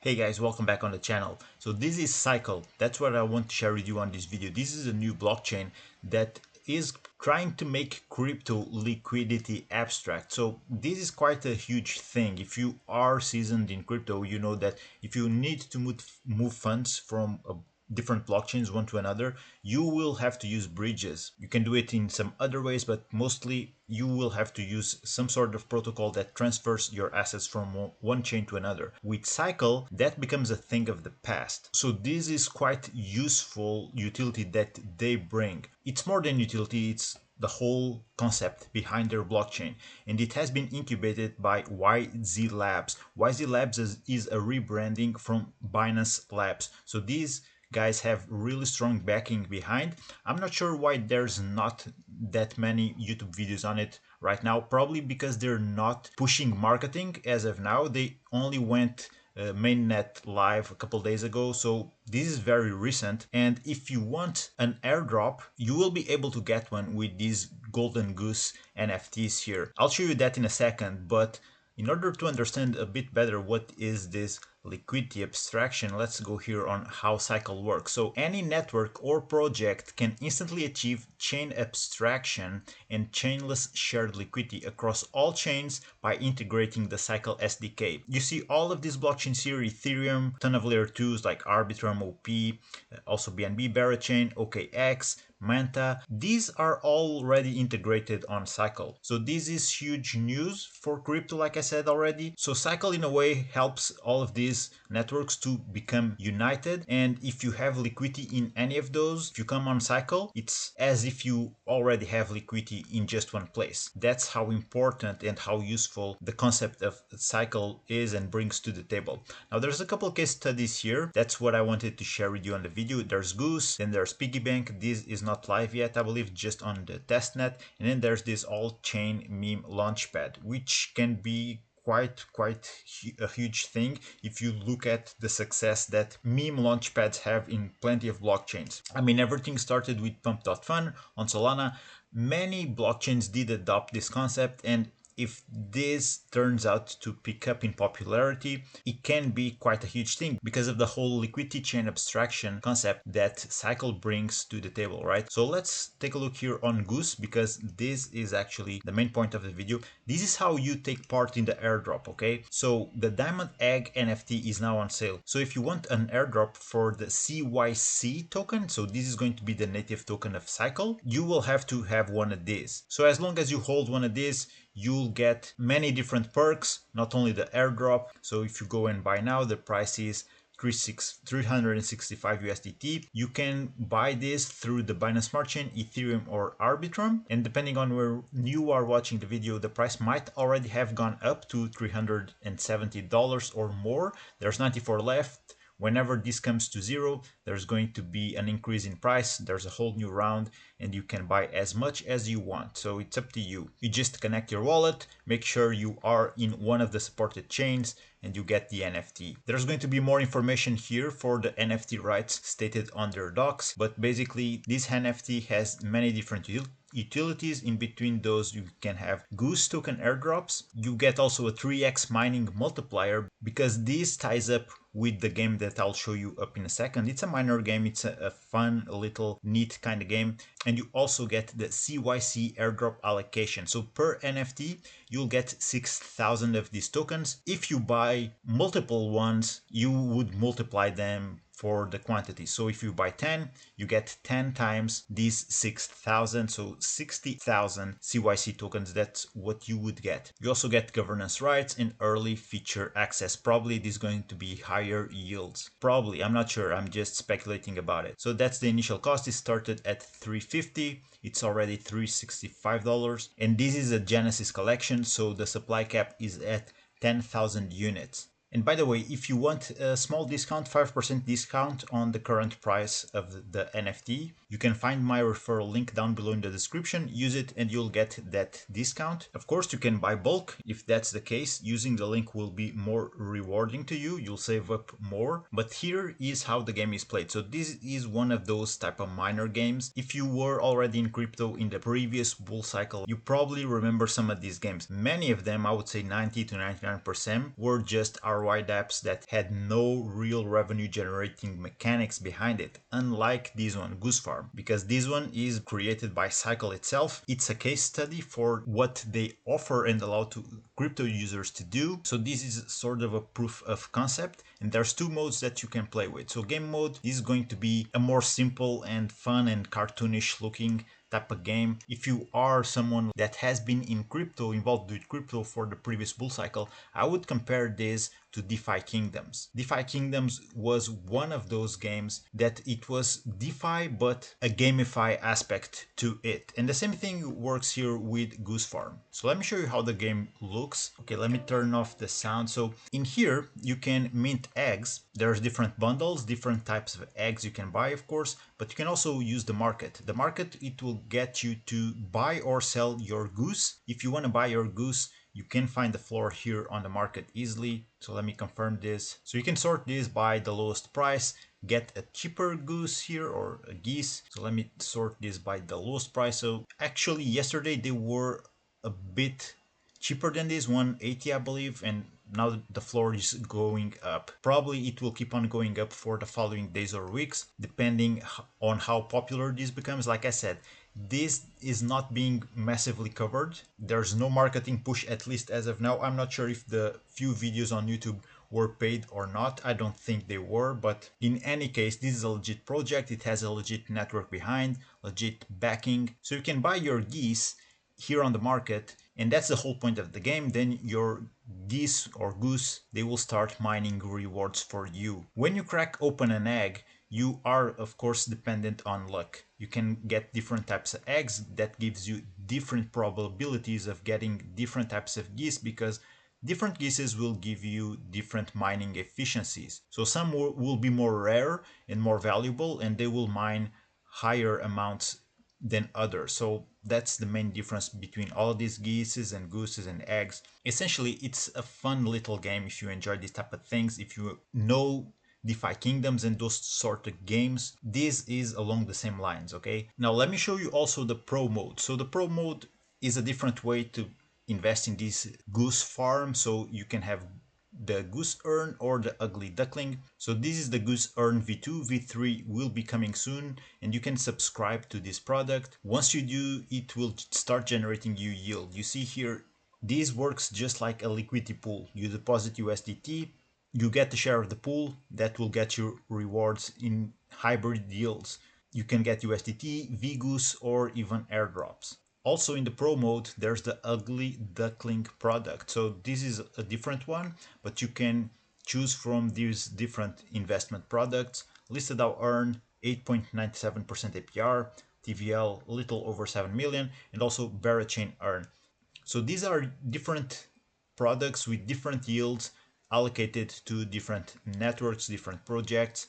Hey guys, welcome back on the channel. So this is Cycle. That's what I want to share with you on this video. This is a new blockchain that is trying to make crypto liquidity abstract. So this is quite a huge thing. If you are seasoned in crypto, you know that if you need to move funds from a different blockchains one to another, you will have to use bridges. You can do it in some other ways, but mostly you will have to use some sort of protocol that transfers your assets from one chain to another. With Cycle, that becomes a thing of the past. So this is quite useful utility that they bring. It's more than utility, it's the whole concept behind their blockchain, and it has been incubated by YZ Labs. YZ Labs is a rebranding from Binance Labs. So these guys have really strong backing behind. I'm not sure why there's not that many YouTube videos on it right now, probably because they're not pushing marketing as of now. They only went mainnet live a couple days ago, so this is very recent. And if you want an airdrop, you will be able to get one with these golden goose NFTs here. I'll show you that in a second, but in order to understand a bit better what is this liquidity abstraction, let's go here on how Cycle works. So any network or project can instantly achieve chain abstraction and chainless shared liquidity across all chains by integrating the Cycle SDK. You see all of these blockchains here: Ethereum, ton of layer 2s like Arbitrum, OP, also BNB, Barachain, OKX, Manta. These are already integrated on Cycle. So this is huge news for crypto, like I said already. So Cycle in a way helps all of these networks to become united, and if you have liquidity in any of those, if you come on Cycle, it's as if you already have liquidity in just one place. That's how important and how useful the concept of Cycle is and brings to the table. Now there's a couple case studies here. That's what I wanted to share with you on the video. There's Goose, then there's Piggy Bank. This is not live yet, I believe, just on the testnet. And then there's this all-chain meme launchpad, which can be quite a huge thing if you look at the success that meme launchpads have in plenty of blockchains. I mean, everything started with pump.fun on Solana. Many blockchains did adopt this concept, and if this turns out to pick up in popularity, it can be quite a huge thing because of the whole liquidity chain abstraction concept that Cycle brings to the table, right? So let's take a look here on Goose, because this is actually the main point of the video. This is how you take part in the airdrop, okay? So the Diamond Egg NFT is now on sale. So if you want an airdrop for the CYC token, so this is going to be the native token of Cycle, you will have to have one of these. So as long as you hold one of these, you'll get many different perks, not only the airdrop. So if you go and buy now, the price is 365 USDT. You can buy this through the Binance Smart Chain, Ethereum or Arbitrum, and depending on where you are watching the video, the price might already have gone up to $370 or more. There's 94 left. Whenever this comes to zero, there's going to be an increase in price. There's a whole new round and you can buy as much as you want. So it's up to you. You just connect your wallet, make sure you are in one of the supported chains, and you get the NFT. There's going to be more information here for the NFT rights stated on their docs, but basically this NFT has many different utilities. In between those, you can have Goose token airdrops. You get also a 3x mining multiplier, because this ties up with the game that I'll show you up in a second. It's a minor game. It's a fun, little, neat kind of game. And you also get the CYC airdrop allocation. So per NFT, you'll get 6,000 of these tokens. If you buy multiple ones, you would multiply them for the quantity. So if you buy 10, you get 10 times these 6,000, so 60,000 CYC tokens. That's what you would get. You also get governance rights and early feature access. Probably this is going to be higher yields. Probably, I'm not sure. I'm just speculating about it. So that's the initial cost. It started at $350. It's already $365. And this is a Genesis collection, so the supply cap is at 10,000 units. And by the way, if you want a small discount, 5% discount on the current price of the NFT, you can find my referral link down below in the description. Use it and you'll get that discount. Of course, you can buy bulk. If that's the case, using the link will be more rewarding to you. You'll save up more. But here is how the game is played. So this is one of those type of minor games. If you were already in crypto in the previous bull cycle, you probably remember some of these games. Many of them, I would say 90 to 99%, were just ROI dApps that had no real revenue generating mechanics behind it, unlike this one, Goose Farm, because this one is created by Cycle itself. It's a case study for what they offer and allow to crypto users to do. So this is sort of a proof of concept, and there's two modes that you can play with. So game mode is going to be a more simple and fun and cartoonish looking type of game. If you are someone that has been in crypto, involved with crypto for the previous bull cycle, I would compare this to DeFi Kingdoms. DeFi Kingdoms was one of those games that it was DeFi but a gamify aspect to it. And the same thing works here with Goose Farm. So let me show you how the game looks. Okay, let me turn off the sound. So in here you can mint eggs. There's different bundles, different types of eggs you can buy, of course, but you can also use the market. The market, it will get you to buy or sell your goose. If you want to buy your goose, you can find the floor here on the market easily. So let me confirm this. So you can sort this by the lowest price, get a cheaper goose here or a geese. So let me sort this by the lowest price. So actually yesterday they were a bit cheaper than this, 180 I believe, and now the floor is going up. Probably it will keep on going up for the following days or weeks, depending on how popular this becomes. Like I said, this is not being massively covered. There's no marketing push, at least as of now. I'm not sure if the few videos on YouTube were paid or not. I don't think they were, but in any case, this is a legit project. It has a legit network behind, legit backing. So you can buy your geese here on the market, and that's the whole point of the game. Then your geese or goose, they will start mining rewards for you. When you crack open an egg, you are of course dependent on luck. You can get different types of eggs that gives you different probabilities of getting different types of geese, because different geeses will give you different mining efficiencies. So some will be more rare and more valuable, and they will mine higher amounts than others. So that's the main difference between all of these geeses and gooses and eggs. Essentially, it's a fun little game if you enjoy these type of things. If you know DeFi Kingdoms and those sort of games, this is along the same lines. Okay, now let me show you also the pro mode. So the pro mode is a different way to invest in this Goose Farm. So you can have the Goose Earn or the Ugly Duckling. So this is the Goose Earn V2. V3 will be coming soon, and you can subscribe to this product. Once you do, it will start generating you yield. You see here, this works just like a liquidity pool. You deposit USDT, you get the share of the pool that will get you rewards in hybrid deals. You can get USDT, VGoose, or even airdrops. Also in the pro mode, there's the Ugly Duckling product. So this is a different one, but you can choose from these different investment products. Listed out earn 8.97% APR, TVL a little over 7 million, and also Barachain earn. So these are different products with different yields allocated to different networks, different projects.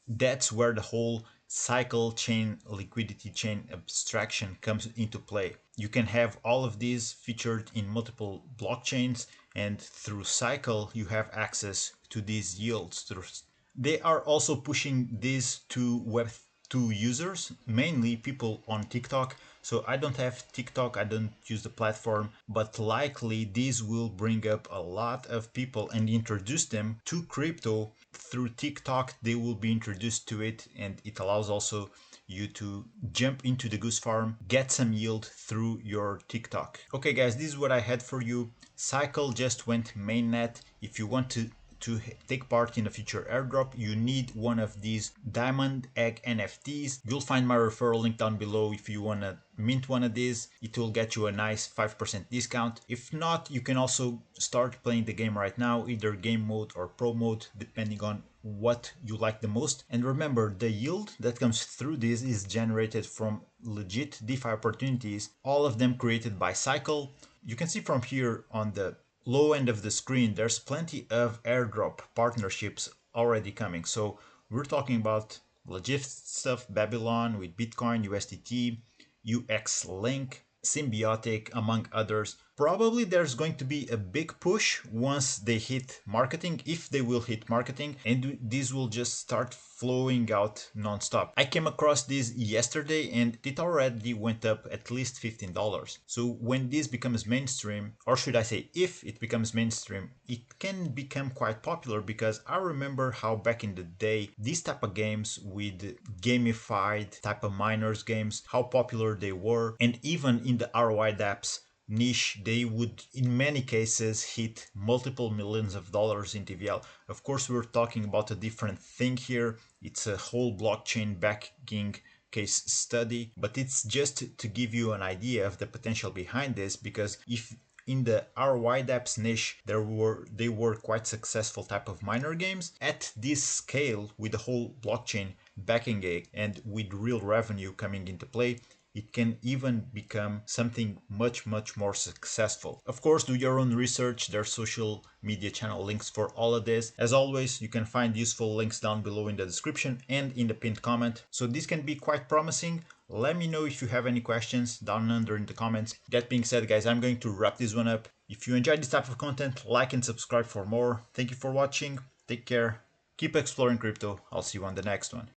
That's where the whole cycle chain liquidity chain abstraction comes into play. You can have all of these featured in multiple blockchains, and through cycle you have access to these yields. They are also pushing this to Web2 users, mainly people on TikTok. So I don't have TikTok, I don't use the platform, but likely this will bring up a lot of people and introduce them to crypto through TikTok. They will be introduced to it, and it allows also you to jump into the Goose Farm, get some yield through your TikTok. Okay guys, this is what I had for you. Cycle just went mainnet. If you want to take part in a future airdrop, you need one of these Diamond Egg NFTs. You'll find my referral link down below if you want to mint one of these. It will get you a nice 5% discount. If not, you can also start playing the game right now, either game mode or pro mode, depending on what you like the most. And remember, the yield that comes through this is generated from legit DeFi opportunities, all of them created by Cycle. You can see from here on the low end of the screen, there's plenty of airdrop partnerships already coming. So we're talking about legit stuff, Babylon with Bitcoin, USDT, UX Link, Symbiotic, among others. Probably there's going to be a big push once they hit marketing, if they will hit marketing, and this will just start flowing out non-stop. I came across this yesterday and it already went up at least $15. So when this becomes mainstream, or should I say if it becomes mainstream, it can become quite popular, because I remember how back in the day these type of games with gamified type of miners games, how popular they were, and even in the ROI dApps niche, they would in many cases hit multiple millions of dollars in TVL. Of course, we're talking about a different thing here. It's a whole blockchain backing case study, but it's just to give you an idea of the potential behind this, because if in the ROI dApps niche they were quite successful type of miner games, at this scale with the whole blockchain backing it and with real revenue coming into play, it can even become something much more successful. Of course, do your own research. There's social media channel links for all of this. As always, you can find useful links down below in the description and in the pinned comment. So this can be quite promising. Let me know if you have any questions down under in the comments. That being said, guys, I'm going to wrap this one up. If you enjoyed this type of content, like and subscribe for more. Thank you for watching. Take care. Keep exploring crypto. I'll see you on the next one.